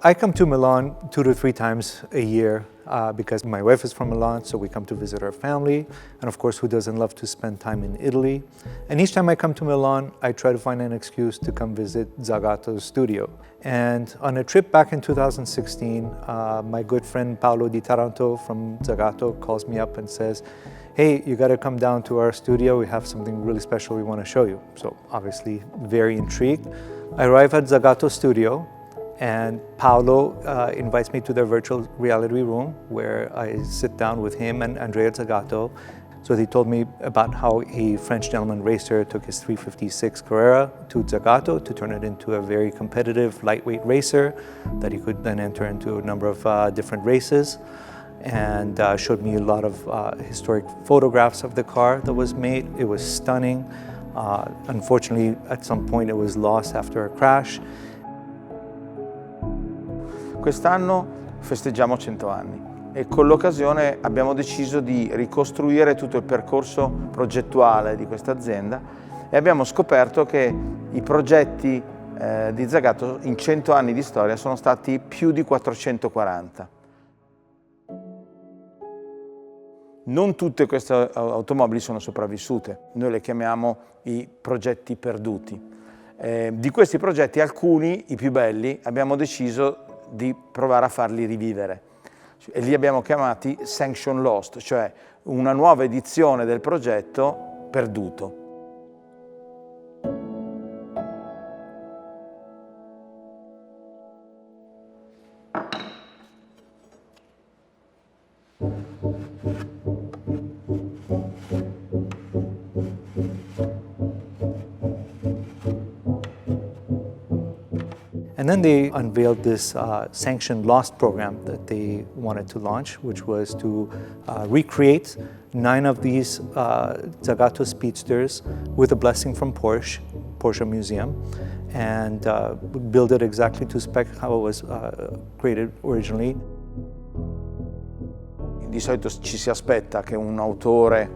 I come to Milan 2 to 3 times a year because my wife is from Milan, so we come to visit our family. And of course, who doesn't love to spend time in Italy? And each time I come to Milan, I try to find an excuse to come visit Zagato's studio. And on a trip back in 2016, my good friend Paolo Di Taranto from Zagato calls me up and says, hey, you gotta come down to our studio. We have something really special we wanna show you. So obviously very intrigued. I arrive at Zagato's studio, and Paolo invites me to their virtual reality room where I sit down with him and Andrea Zagato. So they told me about how a French gentleman racer took his 356 Carrera to Zagato to turn it into a very competitive lightweight racer that he could then enter into a number of different races, and showed me a lot of historic photographs of the car that was made. It was stunning. Unfortunately, at some point it was lost after a crash. Quest'anno festeggiamo 100 anni e con l'occasione abbiamo deciso di ricostruire tutto il percorso progettuale di questa azienda e abbiamo scoperto che i progetti di Zagato in 100 anni di storia sono stati più di 440. Non tutte queste automobili sono sopravvissute, noi le chiamiamo i progetti perduti. Di questi progetti alcuni, i più belli, abbiamo deciso di provare a farli rivivere e li abbiamo chiamati Sanction Lost, cioè una nuova edizione del progetto perduto. And then they unveiled this Sanction Lost program that they wanted to launch, which was to recreate 9 of these Zagato Speedsters with a blessing from Porsche Museum, and build it exactly to spec how it was created originally. Di solito ci si aspetta che un autore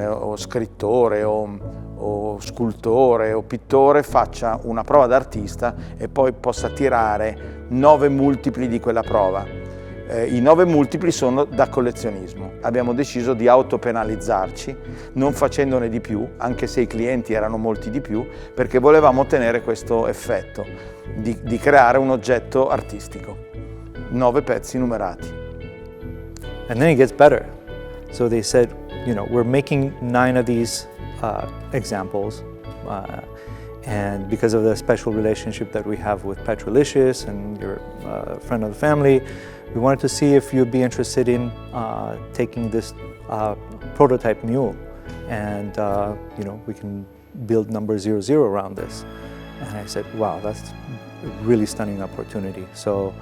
o scrittore o scultore o pittore faccia una prova d'artista e poi possa tirare 9 multipli di quella prova. I 9 multipli sono da collezionismo. Abbiamo deciso di autopenalizzarci, non facendone di più, anche se i clienti erano molti di più, perché volevamo ottenere questo effetto di creare un oggetto artistico. 9 pezzi numerati. And then it gets better. So they said, you know, we're making 9 of these examples, and because of the special relationship that we have with Petrolicious and you're a friend of the family, we wanted to see if you'd be interested in taking this prototype mule, and you know, we can build number 00 around this. And I said, wow, that's a really stunning opportunity. So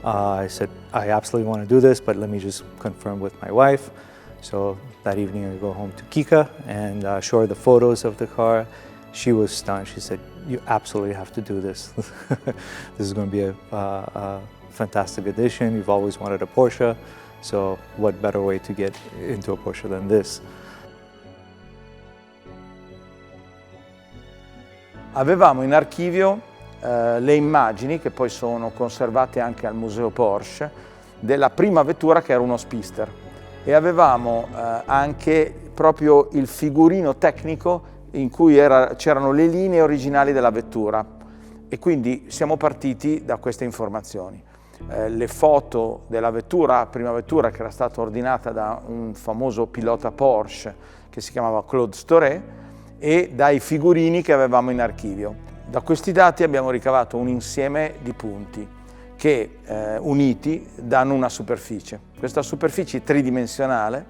I said, I absolutely want to do this, but let me just confirm with my wife. So that evening I go home to Kika and show her the photos of the car. She was stunned. She said, you absolutely have to do this. This is going to be a fantastic addition. You've always wanted a Porsche, so what better way to get into a Porsche than this? Avevamo in archivio le immagini, che poi sono conservate anche al Museo Porsche, della prima vettura che era uno Speedster. E avevamo anche proprio il figurino tecnico in cui c'erano le linee originali della vettura, e quindi siamo partiti da queste informazioni. Le foto della vettura, prima vettura che era stata ordinata da un famoso pilota Porsche che si chiamava Claude Storé, e dai figurini che avevamo in archivio. Da questi dati abbiamo ricavato un insieme di punti che uniti danno una superficie. Questa superficie tridimensionale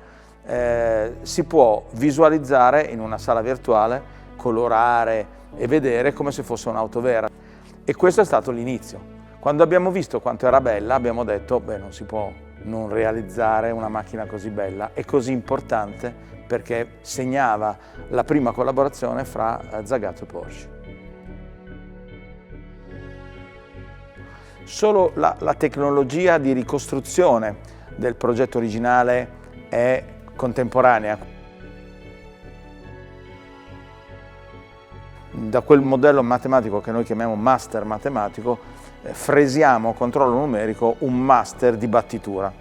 si può visualizzare in una sala virtuale, colorare e vedere come se fosse un'auto vera. E questo è stato l'inizio. Quando abbiamo visto quanto era bella, abbiamo detto, beh, non si può non realizzare una macchina così bella e così importante, perché segnava la prima collaborazione fra Zagato e Porsche. Solo la tecnologia di ricostruzione del progetto originale è contemporanea. Da quel modello matematico che noi chiamiamo master matematico fresiamo a controllo numerico un master di battitura.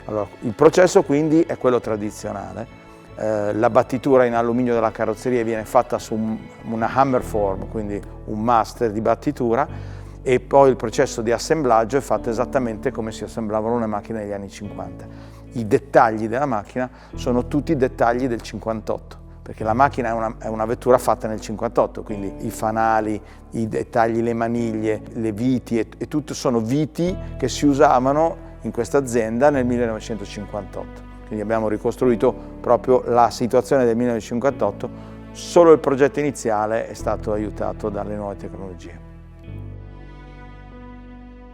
Allora, il processo quindi è quello tradizionale. La battitura in alluminio della carrozzeria viene fatta su una hammer form, quindi un master di battitura, e poi il processo di assemblaggio è fatto esattamente come si assemblavano le macchine negli anni 50. I dettagli della macchina sono tutti i dettagli del 58, perché la macchina è una vettura fatta nel 58, quindi i fanali, i dettagli, le maniglie, le viti e tutto sono viti che si usavano in questa azienda nel 1958. Quindi abbiamo ricostruito proprio la situazione del 1958, solo il progetto iniziale è stato aiutato dalle nuove tecnologie.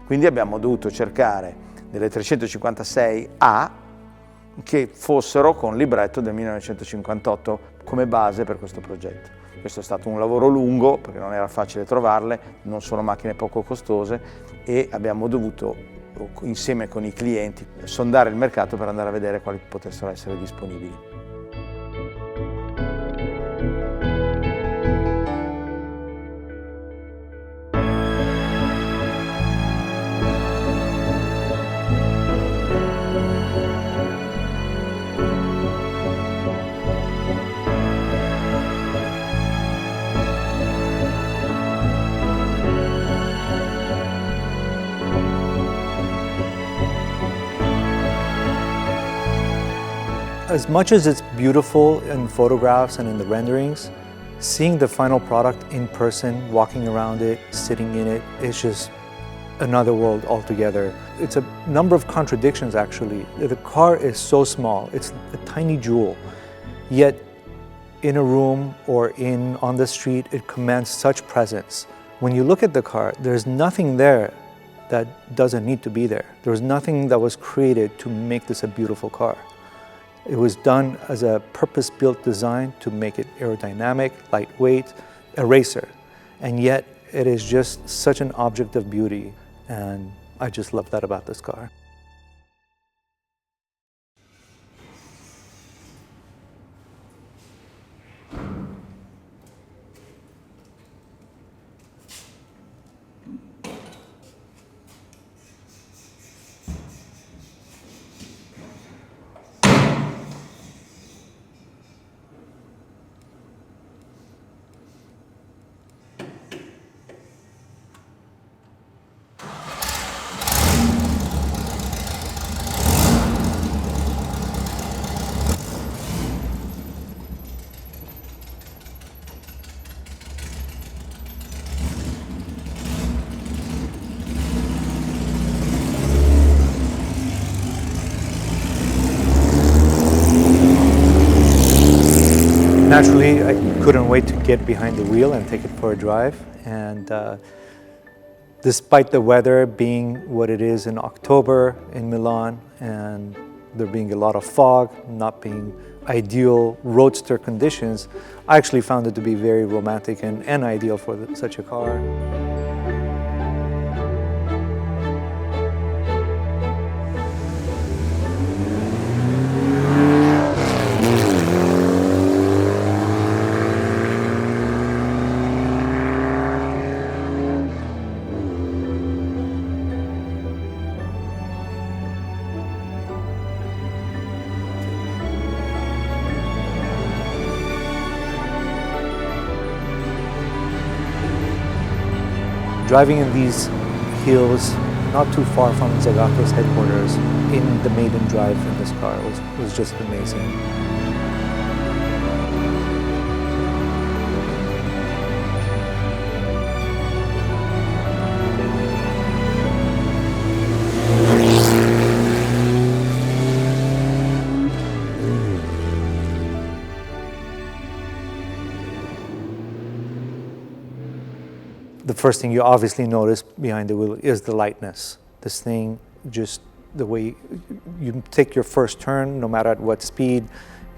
Quindi abbiamo dovuto cercare delle 356A che fossero con libretto del 1958 come base per questo progetto. Questo è stato un lavoro lungo perché non era facile trovarle, non sono macchine poco costose e abbiamo dovuto insieme con i clienti sondare il mercato per andare a vedere quali potessero essere disponibili. As much as it's beautiful in photographs and in the renderings, seeing the final product in person, walking around it, sitting in it, is just another world altogether. It's a number of contradictions actually. The car is so small, it's a tiny jewel, yet in a room or on the street, it commands such presence. When you look at the car, there's nothing there that doesn't need to be there. There's nothing that was created to make this a beautiful car. It was done as a purpose-built design to make it aerodynamic, lightweight, a racer. And yet it is just such an object of beauty. And I just love that about this car. Naturally, I couldn't wait to get behind the wheel and take it for a drive. And despite the weather being what it is in October in Milan and there being a lot of fog, not being ideal roadster conditions, I actually found it to be very romantic and ideal for such a car. Driving in these hills, not too far from Zagato's headquarters, in the maiden drive in this car was just amazing. The first thing you obviously notice behind the wheel is the lightness. This thing, just the way you take your first turn, no matter at what speed,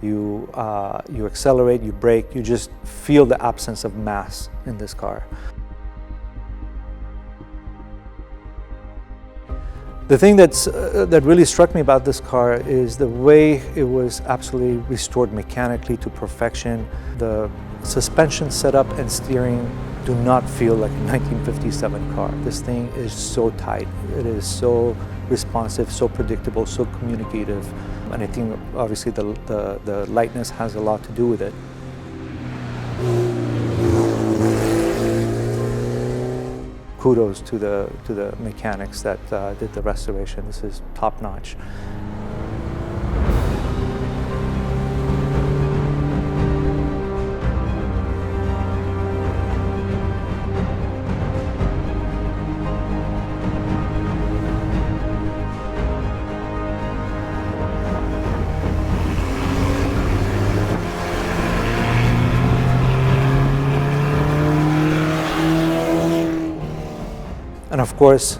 you accelerate, you brake, you just feel the absence of mass in this car. The thing that really struck me about this car is the way it was absolutely restored mechanically to perfection. The suspension setup and steering do not feel like a 1957 car. This thing is so tight. It is so responsive, so predictable, so communicative. And I think obviously the lightness has a lot to do with it. Kudos to the mechanics that did the restoration. This is top notch. And of course,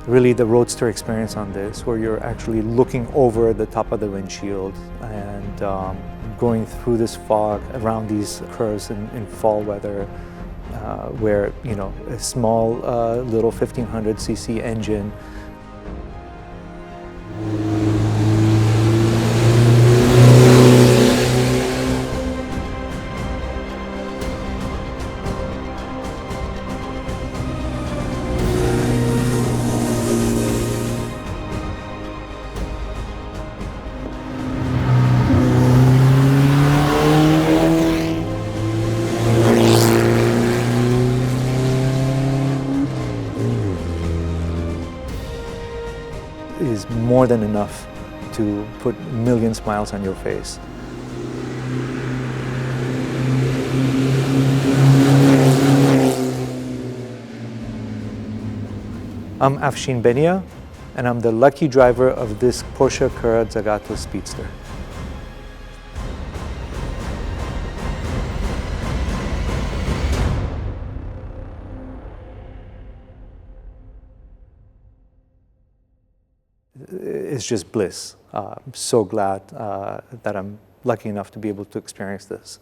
really the roadster experience on this, where you're actually looking over the top of the windshield and going through this fog around these curves in fall weather, where, you know, a small little 1500cc engine is more than enough to put a million smiles on your face. I'm Afshin Behnia, and I'm the lucky driver of this Porsche Carrera Zagato Speedster. It's just bliss. I'm so glad that I'm lucky enough to be able to experience this.